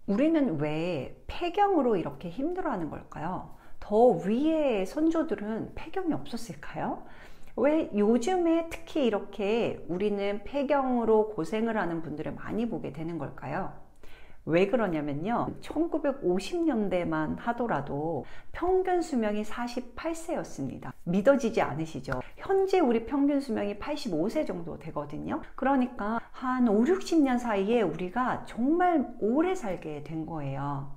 우리는 왜 폐경으로 이렇게 힘들어하는 걸까요? 더 위의 선조들은 폐경이 없었을까요? 왜 요즘에 특히 이렇게 우리는 폐경으로 고생을 하는 분들을 많이 보게 되는 걸까요? 왜 그러냐면요, 1950년대만 하더라도 평균 수명이 48세였습니다. 믿어지지 않으시죠? 현재 우리 평균 수명이 85세 정도 되거든요. 그러니까 한 5, 60년 사이에 우리가 정말 오래 살게 된 거예요.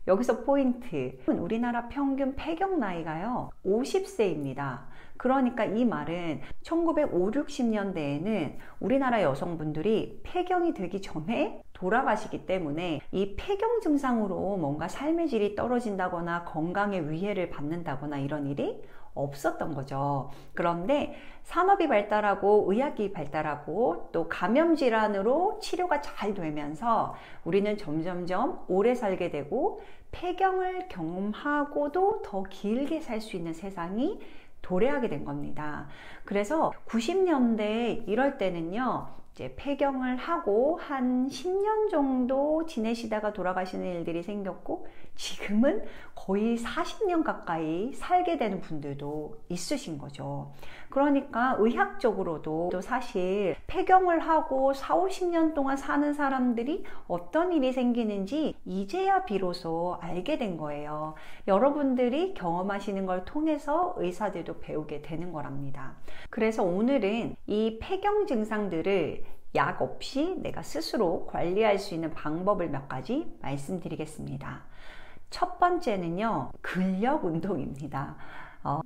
여기서 포인트, 우리나라 평균 폐경 나이가요 50세입니다. 그러니까 이 말은 1950, 60년대에는 우리나라 여성분들이 폐경이 되기 전에 돌아가시기 때문에 이 폐경 증상으로 뭔가 삶의 질이 떨어진다거나 건강에 위해를 받는다거나 이런 일이 없었던 거죠. 그런데 산업이 발달하고 의학이 발달하고 또 감염 질환으로 치료가 잘 되면서 우리는 점점점 오래 살게 되고 폐경을 경험하고도 더 길게 살 수 있는 세상이 도래하게 된 겁니다. 그래서 90년대 이럴 때는요, 이제 폐경을 하고 한 10년 정도 지내시다가 돌아가시는 일들이 생겼고, 지금은 거의 40년 가까이 살게 되는 분들도 있으신 거죠. 그러니까 의학적으로도 또 사실 폐경을 하고 4, 50년 동안 사는 사람들이 어떤 일이 생기는지 이제야 비로소 알게 된 거예요. 여러분들이 경험하시는 걸 통해서 의사들도 배우게 되는 거랍니다. 그래서 오늘은 이 폐경 증상들을 약 없이 내가 스스로 관리할 수 있는 방법을 몇 가지 말씀드리겠습니다. 첫 번째는요, 근력 운동입니다.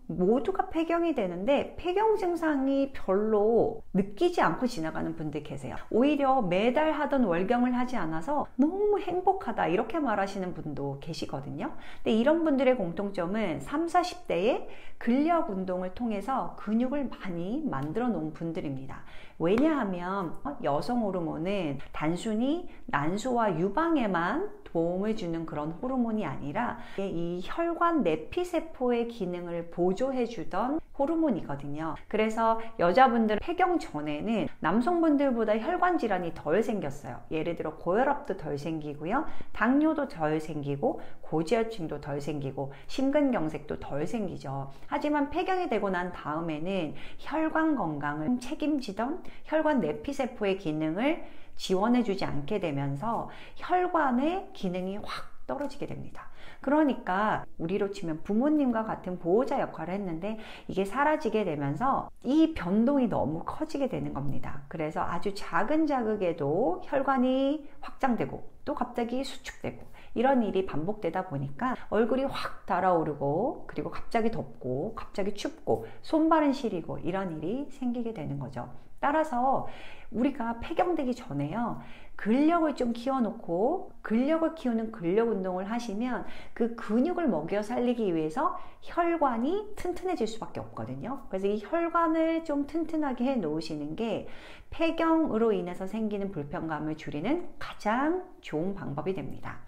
모두가 폐경이 되는데 폐경 증상이 별로 느끼지 않고 지나가는 분들 계세요. 오히려 매달 하던 월경을 하지 않아서 너무 행복하다 이렇게 말하시는 분도 계시거든요. 근데 이런 분들의 공통점은 30, 40대에 근력 운동을 통해서 근육을 많이 만들어 놓은 분들입니다. 왜냐하면 여성 호르몬은 단순히 난소와 유방에만 도움을 주는 그런 호르몬이 아니라 이 혈관 내피세포의 기능을 보조해 주던 호르몬이거든요. 그래서 여자분들 폐경 전에는 남성분들보다 혈관 질환이 덜 생겼어요. 예를 들어 고혈압도 덜 생기고요, 당뇨도 덜 생기고 고지혈증도 덜 생기고 심근경색도 덜 생기죠. 하지만 폐경이 되고 난 다음에는 혈관 건강을 책임지던 혈관 내피세포의 기능을 지원해주지 않게 되면서 혈관의 기능이 확 떨어지게 됩니다. 그러니까 우리로 치면 부모님과 같은 보호자 역할을 했는데 이게 사라지게 되면서 이 변동이 너무 커지게 되는 겁니다. 그래서 아주 작은 자극에도 혈관이 확장되고 또 갑자기 수축되고 이런 일이 반복되다 보니까 얼굴이 확 달아오르고, 그리고 갑자기 덥고 갑자기 춥고 손발은 시리고 이런 일이 생기게 되는 거죠. 따라서 우리가 폐경되기 전에요, 근력을 좀 키워놓고 근력을 키우는 근력 운동을 하시면 그 근육을 먹여 살리기 위해서 혈관이 튼튼해질 수밖에 없거든요. 그래서 이 혈관을 좀 튼튼하게 해 놓으시는 게 폐경으로 인해서 생기는 불편감을 줄이는 가장 좋은 방법이 됩니다.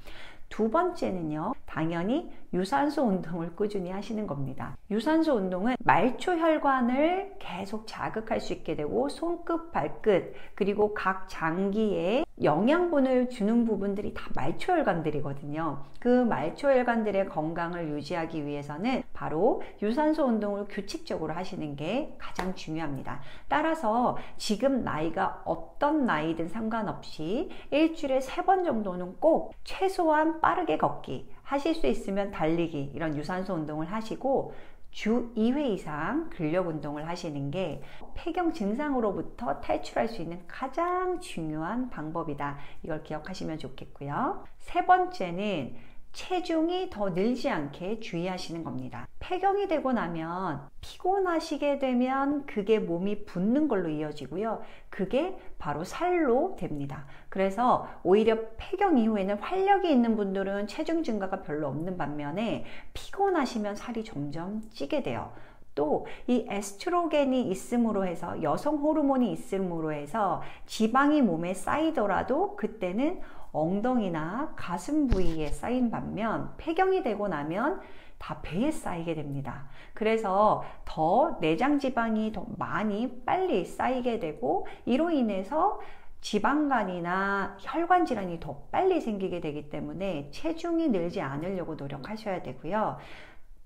두 번째는요, 당연히 유산소 운동을 꾸준히 하시는 겁니다. 유산소 운동은 말초 혈관을 계속 자극할 수 있게 되고 손끝, 발끝, 그리고 각 장기에 영양분을 주는 부분들이 다 말초 혈관들이거든요. 그 말초 혈관들의 건강을 유지하기 위해서는 바로 유산소 운동을 규칙적으로 하시는 게 가장 중요합니다. 따라서 지금 나이가 어떤 나이든 상관없이 일주일에 3번 정도는 꼭 최소한 빠르게 걷기, 하실 수 있으면 달리기, 이런 유산소 운동을 하시고 주 2회 이상 근력 운동을 하시는 게 폐경 증상으로부터 탈출할 수 있는 가장 중요한 방법이다. 이걸 기억하시면 좋겠고요. 세 번째는 체중이 더 늘지 않게 주의하시는 겁니다. 폐경이 되고 나면 피곤하시게 되면 그게 몸이 붓는 걸로 이어지고요, 그게 바로 살로 됩니다. 그래서 오히려 폐경 이후에는 활력이 있는 분들은 체중 증가가 별로 없는 반면에 피곤하시면 살이 점점 찌게 돼요. 또 이 에스트로겐이 있음으로 해서, 여성 호르몬이 있음으로 해서 지방이 몸에 쌓이더라도 그때는 엉덩이나 가슴 부위에 쌓인 반면 폐경이 되고 나면 다 배에 쌓이게 됩니다. 그래서 더 내장 지방이 더 많이 빨리 쌓이게 되고, 이로 인해서 지방간이나 혈관 질환이 더 빨리 생기게 되기 때문에 체중이 늘지 않으려고 노력하셔야 되고요.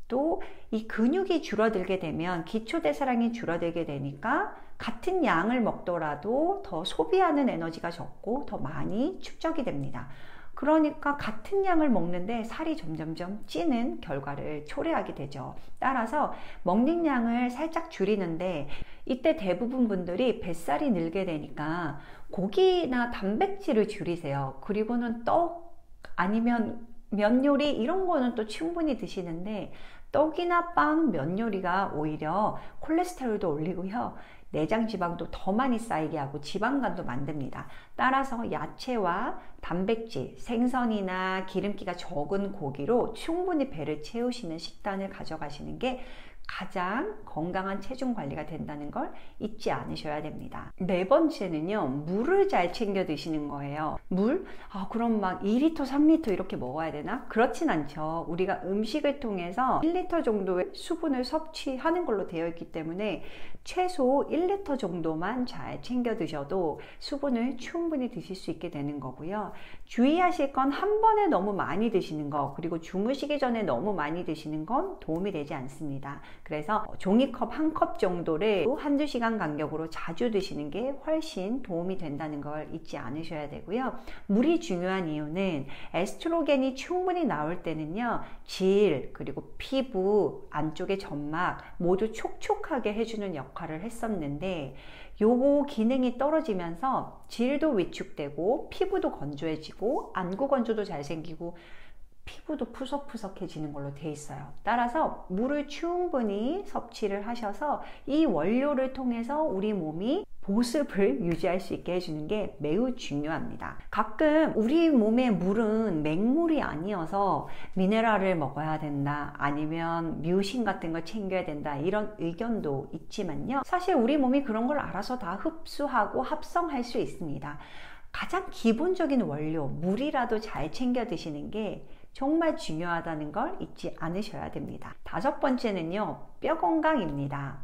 또 이 근육이 줄어들게 되면 기초대사량이 줄어들게 되니까 같은 양을 먹더라도 더 소비하는 에너지가 적고 더 많이 축적이 됩니다. 그러니까 같은 양을 먹는데 살이 점점점 찌는 결과를 초래하게 되죠. 따라서 먹는 양을 살짝 줄이는데 이때 대부분 분들이 뱃살이 늘게 되니까 고기나 단백질을 줄이세요. 그리고는 떡 아니면 면 요리 이런 거는 또 충분히 드시는데 떡이나 빵, 면 요리가 오히려 콜레스테롤도 올리고요. 내장 지방도 더 많이 쌓이게 하고 지방간도 만듭니다. 따라서 야채와 단백질, 생선이나 기름기가 적은 고기로 충분히 배를 채우시는 식단을 가져가시는 게 가장 건강한 체중 관리가 된다는 걸 잊지 않으셔야 됩니다. 네 번째는요, 물을 잘 챙겨 드시는 거예요. 물? 그럼 막 2리터, 3리터 이렇게 먹어야 되나? 그렇진 않죠. 우리가 음식을 통해서 1리터 정도의 수분을 섭취하는 걸로 되어 있기 때문에 최소 1리터 정도만 잘 챙겨 드셔도 수분을 충분히 드실 수 있게 되는 거고요. 주의하실 건 한 번에 너무 많이 드시는 거, 그리고 주무시기 전에 너무 많이 드시는 건 도움이 되지 않습니다. 그래서 종이컵 한 컵 정도를 한두 시간 간격으로 자주 드시는 게 훨씬 도움이 된다는 걸 잊지 않으셔야 되고요. 물이 중요한 이유는 에스트로겐이 충분히 나올 때는요, 질, 그리고 피부, 안쪽의 점막 모두 촉촉하게 해주는 역할을 했었는데 요거 기능이 떨어지면서 질도 위축되고 피부도 건조해지고 안구 건조도 잘 생기고 피부도 푸석푸석해지는 걸로 돼 있어요. 따라서 물을 충분히 섭취를 하셔서 이 원료를 통해서 우리 몸이 보습을 유지할 수 있게 해주는 게 매우 중요합니다. 가끔 우리 몸의 물은 맹물이 아니어서 미네랄을 먹어야 된다, 아니면 뮤신 같은 걸 챙겨야 된다, 이런 의견도 있지만요. 사실 우리 몸이 그런 걸 알아서 다 흡수하고 합성할 수 있습니다. 가장 기본적인 원료, 물이라도 잘 챙겨 드시는 게 정말 중요하다는 걸 잊지 않으셔야 됩니다. 다섯 번째는요, 뼈 건강입니다.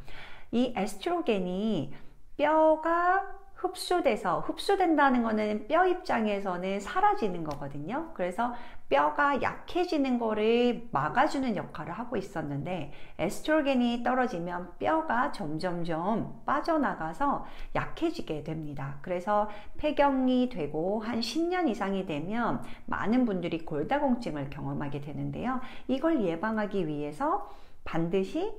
이 에스트로겐이 뼈가 흡수된다는 거는 뼈 입장에서는 사라지는 거거든요. 그래서 뼈가 약해지는 거를 막아주는 역할을 하고 있었는데 에스트로겐이 떨어지면 뼈가 점점점 빠져나가서 약해지게 됩니다. 그래서 폐경이 되고 한 10년 이상이 되면 많은 분들이 골다공증을 경험하게 되는데요. 이걸 예방하기 위해서 반드시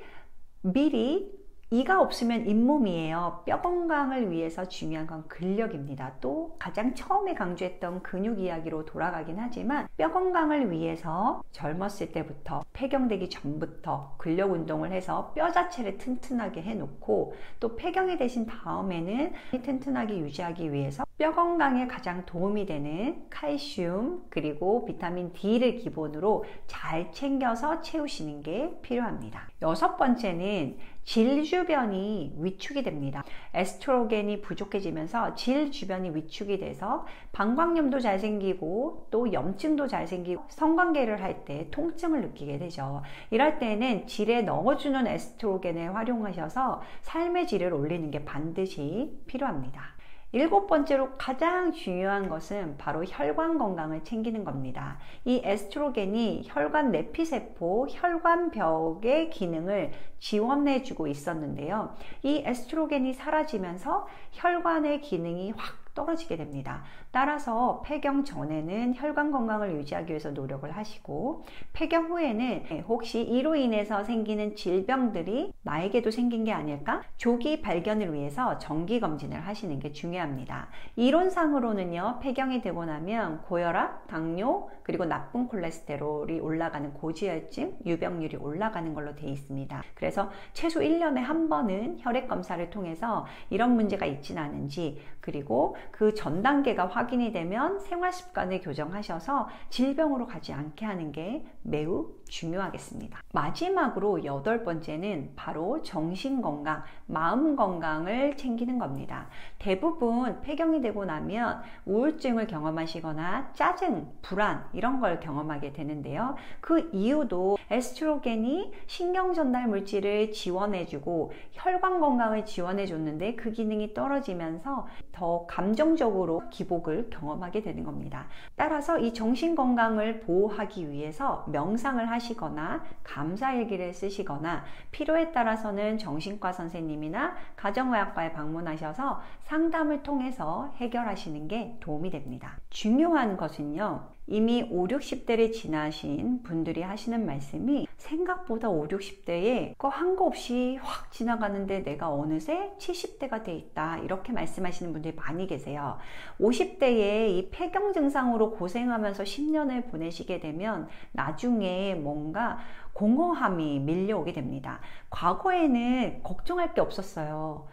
미리, 이가 없으면 잇몸이에요. 뼈 건강을 위해서 중요한 건 근력입니다. 또 가장 처음에 강조했던 근육 이야기로 돌아가긴 하지만 뼈 건강을 위해서 젊었을 때부터, 폐경되기 전부터 근력 운동을 해서 뼈 자체를 튼튼하게 해놓고 또 폐경이 되신 다음에는 튼튼하게 유지하기 위해서 뼈 건강에 가장 도움이 되는 칼슘 그리고 비타민 D를 기본으로 잘 챙겨서 채우시는 게 필요합니다. 여섯 번째는 질 주변이 위축이 됩니다. 에스트로겐이 부족해지면서 질 주변이 위축이 돼서 방광염도 잘 생기고 또 염증도 잘 생기고 성관계를 할 때 통증을 느끼게 되죠. 이럴 때는 질에 넣어주는 에스트로겐을 활용하셔서 삶의 질을 올리는 게 반드시 필요합니다. 일곱 번째로 가장 중요한 것은 바로 혈관 건강을 챙기는 겁니다. 이 에스트로겐이 혈관 내피세포, 혈관벽의 기능을 지원해주고 있었는데요. 이 에스트로겐이 사라지면서 혈관의 기능이 확 떨어지게 됩니다. 따라서 폐경 전에는 혈관 건강을 유지하기 위해서 노력을 하시고 폐경 후에는 혹시 이로 인해서 생기는 질병들이 나에게도 생긴 게 아닐까? 조기 발견을 위해서 정기검진을 하시는 게 중요합니다. 이론상으로는요, 폐경이 되고 나면 고혈압, 당뇨, 그리고 나쁜 콜레스테롤이 올라가는 고지혈증, 유병률이 올라가는 걸로 되어 있습니다. 그래서 최소 1년에 한 번은 혈액 검사를 통해서 이런 문제가 있지는 않은지, 그리고 그 전 단계가 확인이 되면 생활 습관을 교정하셔서 질병으로 가지 않게 하는 게 매우 중요하겠습니다. 마지막으로 8번째는 바로 정신건강, 마음 건강을 챙기는 겁니다. 대부분 폐경이 되고 나면 우울증을 경험하시거나 짜증, 불안 이런 걸 경험하게 되는데요. 그 이유도 에스트로겐이 신경전달 물질을 지원해주고 혈관 건강을 지원해줬는데 그 기능이 떨어지면서 더 감정적으로 기복을 경험하게 되는 겁니다. 따라서 이 정신건강을 보호하기 위해서 명상을 하시거나 감사일기를 쓰시거나 필요에 따라서는 정신과 선생님이나 가정의학과에 방문하셔서 상담을 통해서 해결하시는 게 도움이 됩니다. 중요한 것은요, 이미 50, 60대를 지나신 분들이 하시는 말씀이 생각보다 50, 60대에 한 거 없이 확 지나가는데 내가 어느새 70대가 돼 있다, 이렇게 말씀하시는 분들이 많이 계세요. 50대에 이 폐경 증상으로 고생하면서 10년을 보내시게 되면 나중에 뭔가 공허함이 밀려오게 됩니다. 과거에는 걱정할 게 없었어요.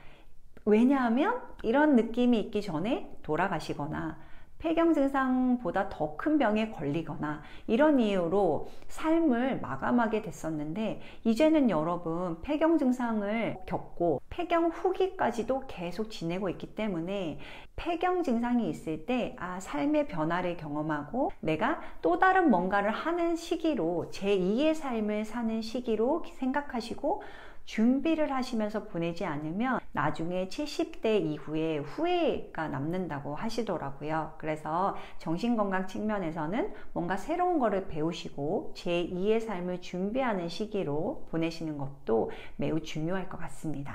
왜냐하면 이런 느낌이 있기 전에 돌아가시거나 폐경 증상보다 더 큰 병에 걸리거나 이런 이유로 삶을 마감하게 됐었는데, 이제는 여러분 폐경 증상을 겪고 폐경 후기까지도 계속 지내고 있기 때문에 폐경 증상이 있을 때 삶의 변화를 경험하고 내가 또 다른 뭔가를 하는 시기로, 제2의 삶을 사는 시기로 생각하시고 준비를 하시면서 보내지 않으면 나중에 70대 이후에 후회가 남는다고 하시더라고요. 그래서 정신건강 측면에서는 뭔가 새로운 거를 배우시고 제2의 삶을 준비하는 시기로 보내시는 것도 매우 중요할 것 같습니다.